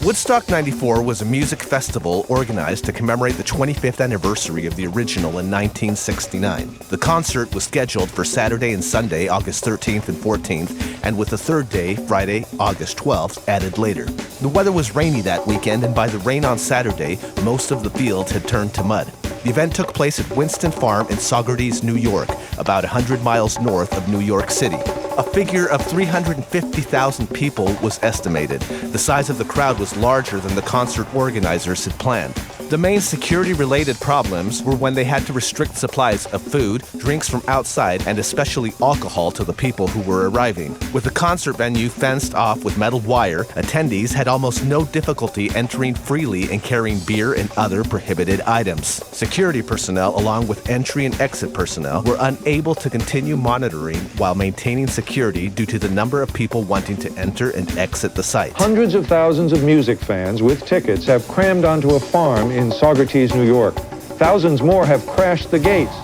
Woodstock 94 was a music festival organized to commemorate the 25th anniversary of the original in 1969. The concert was scheduled for Saturday and Sunday, August 13th and 14th, and with the third day, Friday, August 12th, added later. The weather was rainy that weekend, and by the rain on Saturday, most of the fields had turned to mud. The event took place at Winston Farm in Saugerties, New York, about 100 miles north of New York City. A figure of 350,000 people was estimated. The size of the crowd was larger than the concert organizers had planned. The main security-related problems were when they had to restrict supplies of food, drinks from outside, and especially alcohol to the people who were arriving. With the concert venue fenced off with metal wire, attendees had almost no difficulty entering freely and carrying beer and other prohibited items. Security personnel, along with entry and exit personnel, were unable to continue monitoring while maintaining security due to the number of people wanting to enter and exit the site. Hundreds of thousands of music fans with tickets have crammed onto a farm in Saugerties, New York. Thousands more have crashed the gates.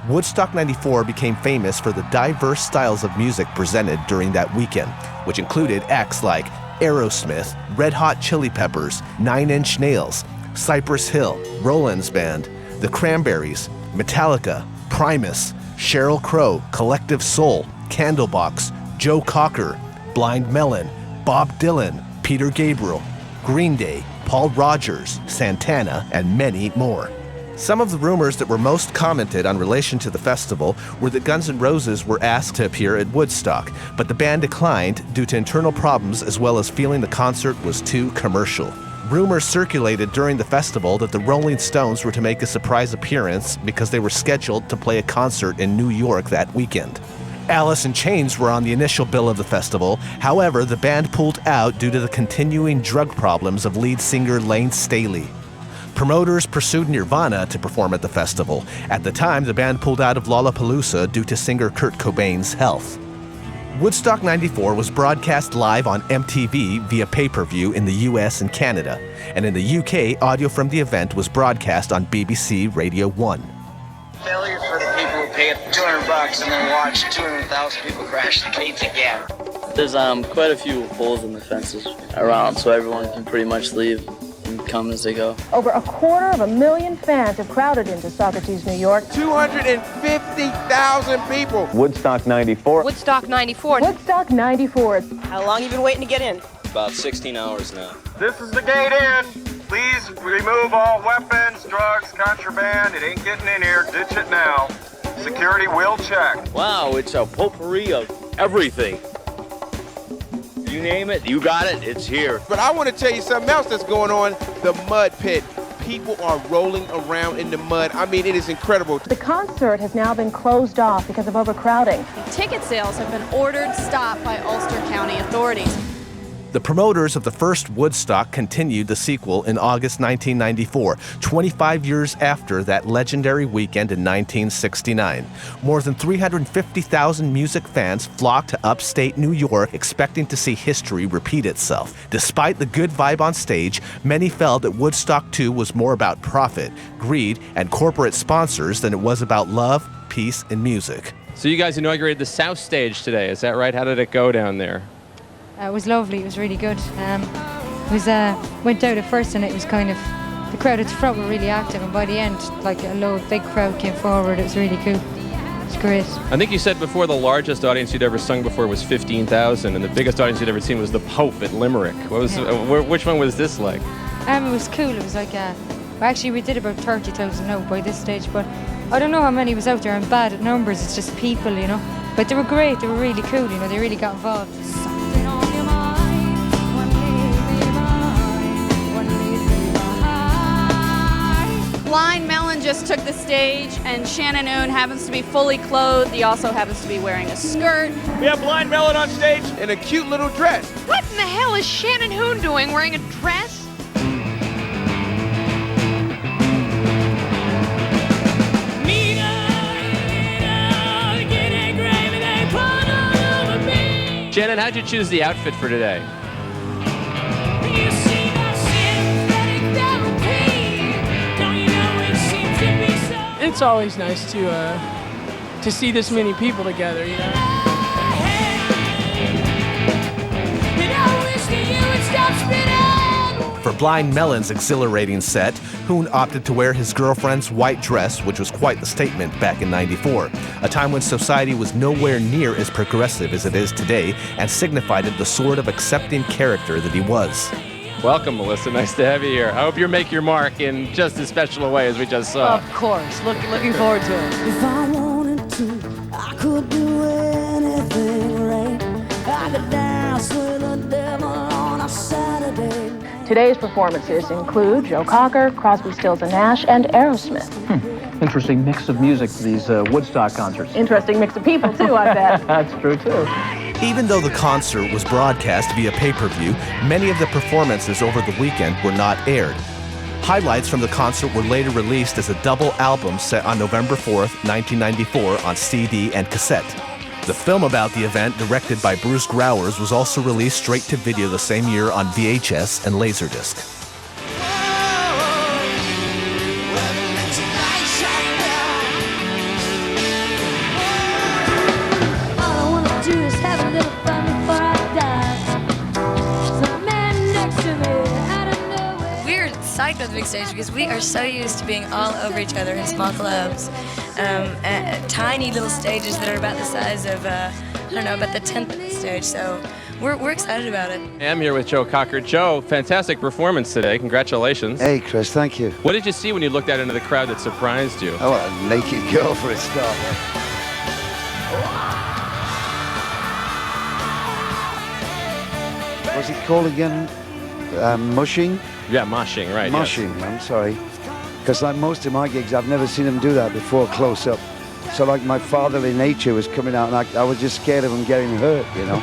Woodstock 94 became famous for the diverse styles of music presented during that weekend, which included acts like Aerosmith, Red Hot Chili Peppers, Nine Inch Nails, Cypress Hill, Roland's Band, the Cranberries, Metallica, Primus, Sheryl Crow, Collective Soul, Candlebox, Joe Cocker, Blind Melon, Bob Dylan, Peter Gabriel, Green Day, Paul Rogers, Santana, and many more. Some of the rumors that were most commented on relation to the festival were that Guns N' Roses were asked to appear at Woodstock, but the band declined due to internal problems as well as feeling the concert was too commercial. Rumors circulated during the festival that the Rolling Stones were to make a surprise appearance because they were scheduled to play a concert in New York that weekend. Alice in Chains were on the initial bill of the festival. However, the band pulled out due to the continuing drug problems of lead singer Lane Staley. Promoters pursued Nirvana to perform at the festival. At the time, the band pulled out of Lollapalooza due to singer Kurt Cobain's health. Woodstock 94 was broadcast live on MTV via pay-per-view in the US and Canada, and in the UK, audio from the event was broadcast on BBC Radio 1. Failure for the people who pay $200 and then watch 200,000 people crash the gates again. There's quite a few holes in the fences around, so everyone can pretty much leave and come as they go. Over 250,000 fans have crowded into Saugerties, New York. 250,000 people. Woodstock 94. Woodstock 94. Woodstock 94. How long you been waiting to get in? About 16 hours now. This is the gate in. Please remove all weapons, drugs, contraband. It ain't getting in here. Ditch it now. Security will check. Wow, it's a potpourri of everything. You name it, you got it, it's here. But I want to tell you something else that's going on. The mud pit. People are rolling around in the mud. I mean, it is incredible. The concert has now been closed off because of overcrowding. Ticket sales have been ordered stopped by Ulster County authorities. The promoters of the first Woodstock continued the sequel in August 1994, 25 years after that legendary weekend in 1969. More than 350,000 music fans flocked to upstate New York expecting to see history repeat itself. Despite the good vibe on stage, many felt that Woodstock 2 was more about profit, greed, and corporate sponsors than it was about love, peace, and music. So you guys inaugurated the South Stage today, is that right? How did it go down there? It was lovely. It was really good. It was went out at first, and it was kind of the crowd at the front were really active, and by the end, like big crowd came forward. It was really cool. It was great. I think you said before the largest audience you'd ever sung before was 15,000, and the biggest audience you'd ever seen was the Pope at Limerick. Which one was this like? It was cool. It was like actually we did about 30,000 now by this stage, but I don't know how many was out there. I'm bad at numbers. It's just people, you know. But they were great. They were really cool. You know, they really got involved. Blind Melon just took the stage, and Shannon Oon happens to be fully clothed. He also happens to be wearing a skirt. We have Blind Melon on stage in a cute little dress. What in the hell is Shannon Hoon doing wearing a dress? Shannon, how'd you choose the outfit for today? It's always nice to see this many people together, you know. And I wish that you would stop spinning. For Blind Melon's exhilarating set, Hoon opted to wear his girlfriend's white dress, which was quite the statement back in '94, a time when society was nowhere near as progressive as it is today and signified the sort of accepting character that he was. Welcome, Melissa. Nice to have you here. I hope you make your mark in just as special a way as we just saw. Of course. Looking forward to it. If I wanted to, I could do anything right. I could dance with the devil on a Saturday. Today's performances include Joe Cocker, Crosby, Stills and Nash, and Aerosmith. Interesting mix of music for these Woodstock concerts. Interesting mix of people, too, I bet. That's true, too. Even though the concert was broadcast via pay-per-view, many of the performances over the weekend were not aired. Highlights from the concert were later released as a double album set on November 4th, 1994 on CD and cassette. The film about the event, directed by Bruce Growers, was also released straight to video the same year on VHS and Laserdisc. Psyched about the big stage because we are so used to being all over each other in small clubs, tiny little stages that are about the size of, I don't know, about the 10th of the stage, so we're excited about it. I'm here with Joe Cocker. Joe, fantastic performance today. Congratulations. Hey, Chris, thank you. What did you see when you looked out into the crowd that surprised you? Oh, a naked girl for a start. What's it called again? Moshing? Yeah, moshing, right. Moshing, yes. I'm sorry. Because like most of my gigs, I've never seen him do that before close up. So like my fatherly nature was coming out, and I was just scared of him getting hurt, you know.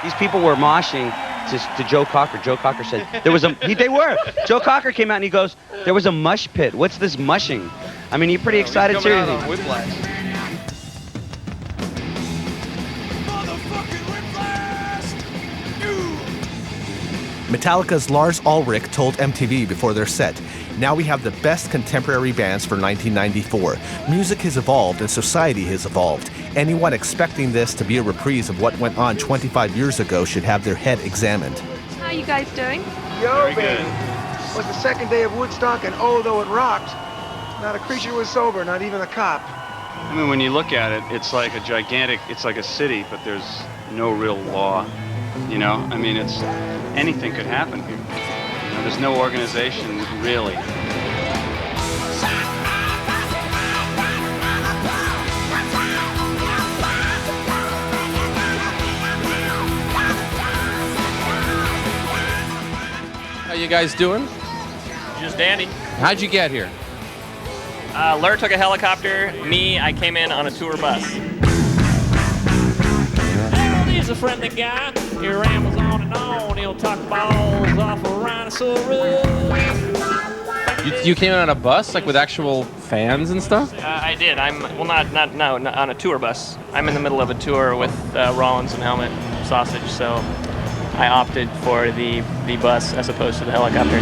These people were moshing to Joe Cocker. Joe Cocker said there was they were. Joe Cocker came out and he goes, there was a mush pit. What's this mushing? I mean, you're pretty excited, seriously. Metallica's Lars Ulrich told MTV before their set, "Now we have the best contemporary bands for 1994. Music has evolved and society has evolved. Anyone expecting this to be a reprise of what went on 25 years ago should have their head examined." How are you guys doing? Yo, baby. It was the second day of Woodstock, and oh, though it rocked, not a creature was sober, not even a cop. I mean, when you look at it, it's like a gigantic, it's like a city, but there's no real law, you know? I mean, it's, anything could happen here. You know, there's no organization, really. How you guys doing? Just dandy. How'd you get here? Lur took a helicopter. Me, I came in on a tour bus. Harold is a friendly guy. He rambles on and on. He'll talk balls off a rhinoceros. You came in on a bus, like with actual fans and stuff? I did. Not on a tour bus. I'm in the middle of a tour with Rollins and Helmet Sausage, so I opted for the bus as opposed to the helicopter.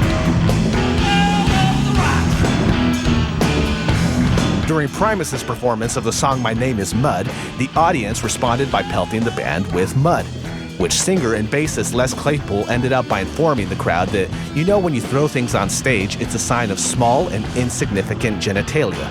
During Primus's performance of the song My Name Is Mud, the audience responded by pelting the band with mud, which singer and bassist Les Claypool ended up by informing the crowd that, you know, when you throw things on stage, it's a sign of small and insignificant genitalia.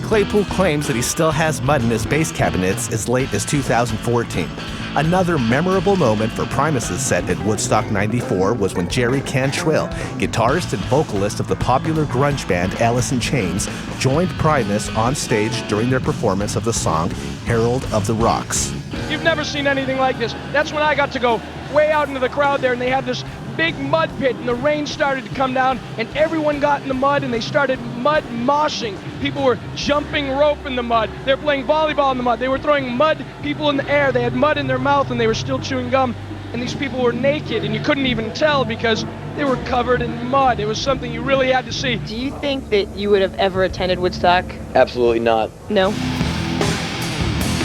Claypool claims that he still has mud in his bass cabinets as late as 2014. Another memorable moment for Primus's set at Woodstock 94 was when Jerry Cantrell, guitarist and vocalist of the popular grunge band Alice in Chains, joined Primus on stage during their performance of the song Herald of the Rocks. You've never seen anything like this. That's when I got to go way out into the crowd there, and they had this big mud pit, and the rain started to come down, and everyone got in the mud, and they started mud moshing. People were jumping rope in the mud. They were playing volleyball in the mud. They were throwing mud people in the air. They had mud in their mouth, and they were still chewing gum. And these people were naked, and you couldn't even tell because they were covered in mud. It was something you really had to see. Do you think that you would have ever attended Woodstock? Absolutely not. No?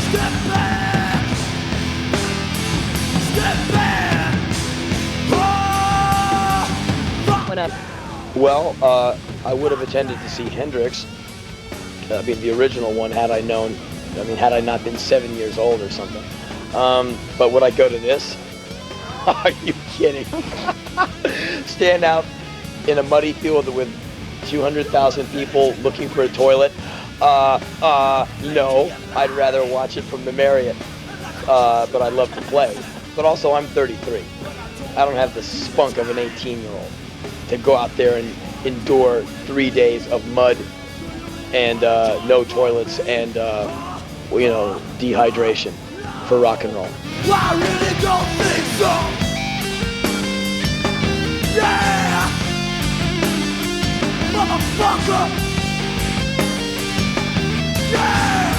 Step back! Step back! What up? Well, I would have attended to see Hendrix. I mean, the original one, had I known. I mean, had I not been 7 years old or something. But would I go to this? Are you kidding? kidding. Stand out in a muddy field with 200,000 people looking for a toilet? No. I'd rather watch it from the Marriott. But I love to play. But also, I'm 33. I don't have the spunk of an 18-year-old to go out there and endure 3 days of mud and no toilets and, dehydration for rock and roll. I really don't think so. Yeah, motherfucker. Yeah.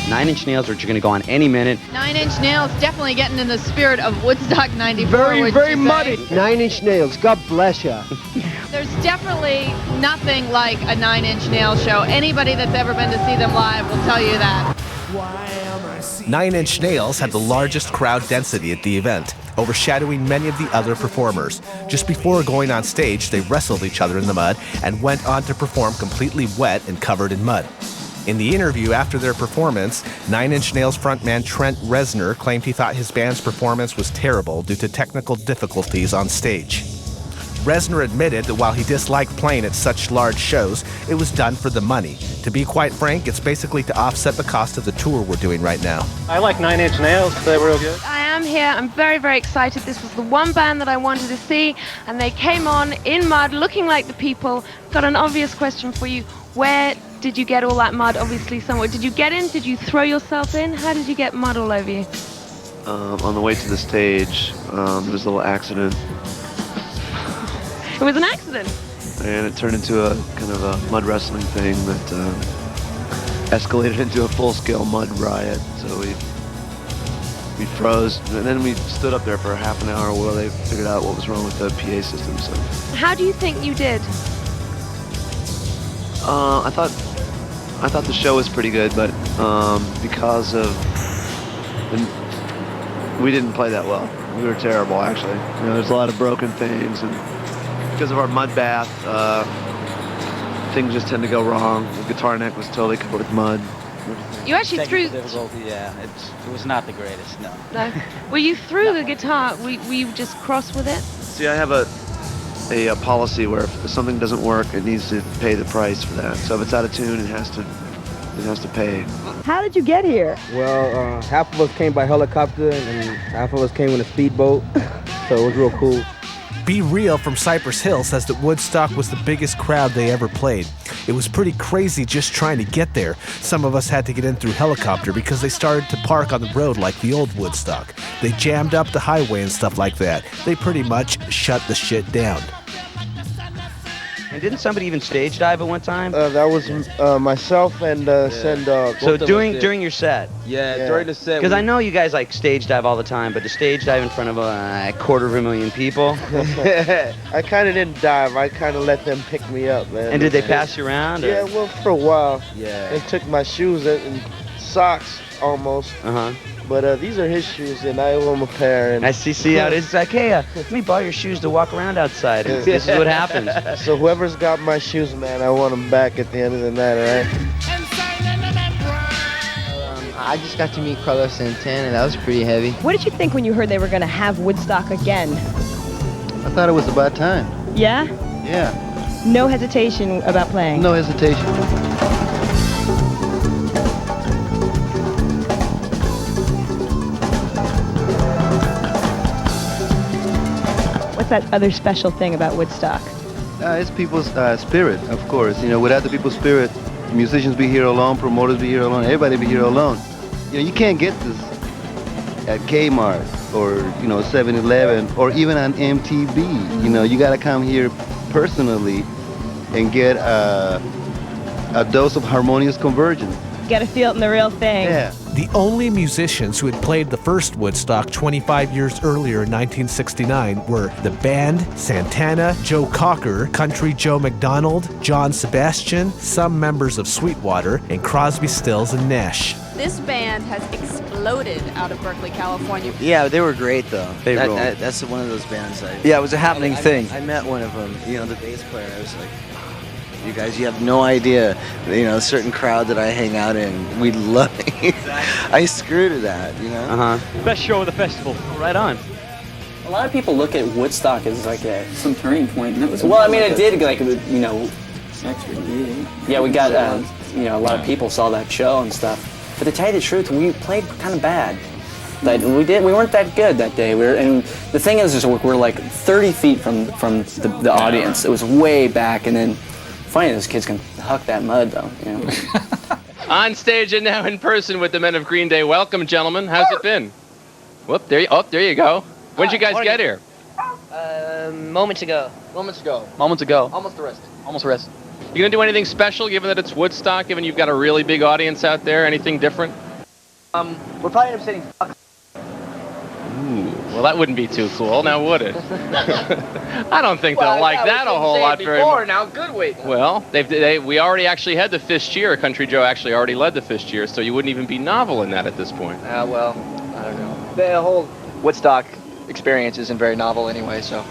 9 Inch Nails are going to go on any minute. 9 Inch Nails definitely getting in the spirit of Woodstock 94. Very muddy. 9 Inch Nails, God bless ya. There's definitely nothing like a 9 Inch Nails show. Anybody that's ever been to see them live will tell you that. 9 Inch Nails had the largest crowd density at the event, overshadowing many of the other performers. Just before going on stage, they wrestled each other in the mud and went on to perform completely wet and covered in mud. In the interview after their performance, 9 Inch Nails frontman Trent Reznor claimed he thought his band's performance was terrible due to technical difficulties on stage. Reznor admitted that while he disliked playing at such large shows, it was done for the money. To be quite frank, it's basically to offset the cost of the tour we're doing right now. I like 9 Inch Nails, they're real good. I am here, I'm very, very excited. This was the one band that I wanted to see, and they came on in mud, looking like the people. Got an obvious question for you. Where did you get all that mud? Obviously somewhere. Did you get in? Did you throw yourself in? How did you get mud all over you? On the way to the stage, there was a little accident. It was an accident. And it turned into a kind of a mud wrestling thing that escalated into a full-scale mud riot. So we froze, and then we stood up there for half an hour while they figured out what was wrong with the PA system. So How do you think you did? I thought the show was pretty good, but because of we didn't play that well. We were terrible, actually. There's a lot of broken things, and because of our mud bath, things just tend to go wrong. The guitar neck was totally covered with mud. You actually threw... difficulty, yeah. It was not the greatest, no. No. Well, you threw the guitar. Were you just cross with it? See, I have a policy where if something doesn't work, it needs to pay the price for that. So if it's out of tune, it has to pay. How did you get here? Well, half of us came by helicopter and half of us came in a speedboat, so it was real cool. Be Real from Cypress Hill says that Woodstock was the biggest crowd they ever played. It was pretty crazy just trying to get there. Some of us had to get in through helicopter because they started to park on the road like the old Woodstock. They jammed up the highway and stuff like that. They pretty much shut the shit down. And didn't somebody even stage dive at one time? That was myself and Sendog. So during your set? Yeah, during the set. Because I know you guys like stage dive all the time, but to stage dive in front of a 250,000 people? I kind of didn't dive. I kind of let them pick me up, man. And did they pass you around? Or? Yeah, well, for a while. Yeah. They took my shoes and socks almost. Uh-huh. But these are his shoes, and I owe him a pair. And I see how it is. It's like, hey, let me borrow your shoes to walk around outside. And this is what happens. So whoever's got my shoes, man, I want them back at the end of the night, all right? I just got to meet Carlos Santana. That was pretty heavy. What did you think when you heard they were going to have Woodstock again? I thought it was about time. Yeah? Yeah. No hesitation about playing? No hesitation. What's that other special thing about Woodstock? It's people's spirit, of course. Without the people's spirit, musicians be here alone, promoters be here alone, everybody be here alone. You can't get this at Kmart or 7-Eleven or even on MTV. You got to come here personally and get a dose of harmonious convergence. You got to feel it in the real thing. Yeah. The only musicians who had played the first Woodstock 25 years earlier in 1969 were the band, Santana, Joe Cocker, Country Joe McDonald, John Sebastian, some members of Sweetwater, and Crosby, Stills, and Nash. This band has exploded out of Berkeley, California. Yeah, they were great though. That's one of those bands. Yeah, it was a happening thing. I met one of them, the bass player. I was like, You guys, you have no idea. You know, a certain crowd that I hang out in, we love it. I screw to that, you know? Best show of the festival. Right on. A lot of people look at Woodstock as like some turning point. And it was, well, I mean, it did, like, you know, yeah, we got, you know, a lot of people saw that show and stuff. But to tell you the truth, we played kind of bad. Like, we weren't that good that day. And the thing is we're like 30 feet from the audience. It was way back, and then funny, those kids can huck that mud though, you know. On stage and now in person with the men of Green Day. Welcome, gentlemen. How's it been? Whoop, there you go. When'd you guys get here? Moments ago. Moments ago. Moments ago. Almost arrested. Almost arrested. You gonna do anything special, given that it's Woodstock, given you've got a really big audience out there? Anything different? We'll probably end up saying fuck. Ooh, well, that wouldn't be too cool, now would it? I don't think they'll like that a whole lot very much. Now, good wait. Well, we already actually had the fist cheer. Country Joe actually already led the fist cheer, so you wouldn't even be novel in that at this point. Well, I don't know. The whole Woodstock experience isn't very novel anyway, so.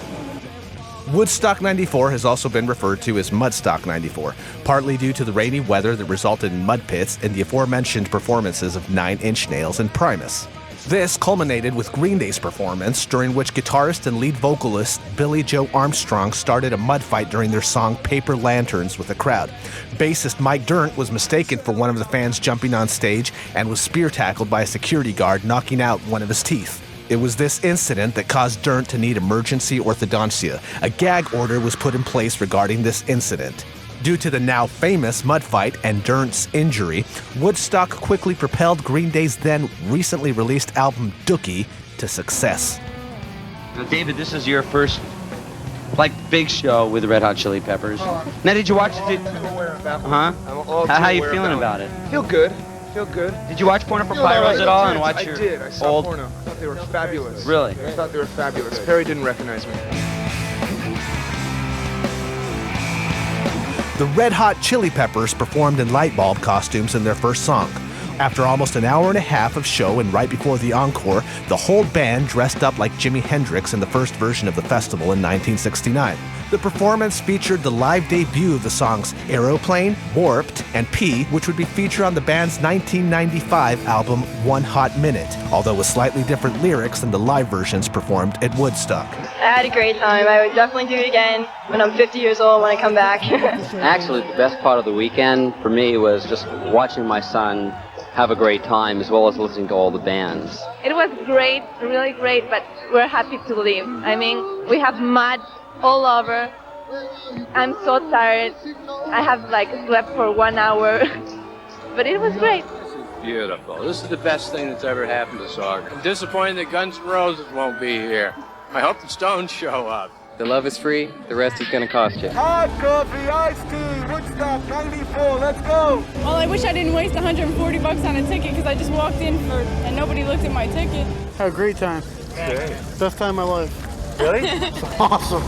Woodstock 94 has also been referred to as Mudstock 94, partly due to the rainy weather that resulted in mud pits and the aforementioned performances of 9 Inch Nails and Primus. This culminated with Green Day's performance, during which guitarist and lead vocalist Billy Joe Armstrong started a mud fight during their song Paper Lanterns with the crowd. Bassist Mike Dirnt was mistaken for one of the fans jumping on stage and was spear tackled by a security guard, knocking out one of his teeth. It was this incident that caused Dirnt to need emergency orthodontia. A gag order was put in place regarding this incident. Due to the now famous mud fight and Dirnt's injury, Woodstock quickly propelled Green Day's then recently released album Dookie to success. Now, David, this is your first, like, big show with the Red Hot Chili Peppers. Now, did you watch it? How you feeling about it? Feel good. Feel good. Did you watch Porno for Pyros at all and watch your I did. I saw Porno. I thought they were fabulous. Really? I thought they were fabulous. Perry didn't recognize me. The Red Hot Chili Peppers performed in light bulb costumes in their first song. After almost an hour and a half of show and right before the encore, the whole band dressed up like Jimi Hendrix in the first version of the festival in 1969. The performance featured the live debut of the songs Aeroplane, Warped, and P, which would be featured on the band's 1995 album One Hot Minute, although with slightly different lyrics than the live versions performed at Woodstock. I had a great time. I would definitely do it again when I'm 50 years old when I come back. Actually, the best part of the weekend for me was just watching my son have a great time, as well as listening to all the bands. It was great, really great, but we're happy to leave. I mean, we have mud all over. I'm so tired. I have like slept for 1 hour, but it was great. Beautiful. This is the best thing that's ever happened to Saugerties. I'm disappointed that Guns N' Roses won't be here. I hope the Stones show up. The love is free, the rest is gonna cost you. Hot coffee, iced tea, Woodstock 94, let's go! Well, I wish I didn't waste $140 on a ticket because I just walked in and nobody looked at my ticket. Had a great time. Great. Best time of my life. Really? It's awesome.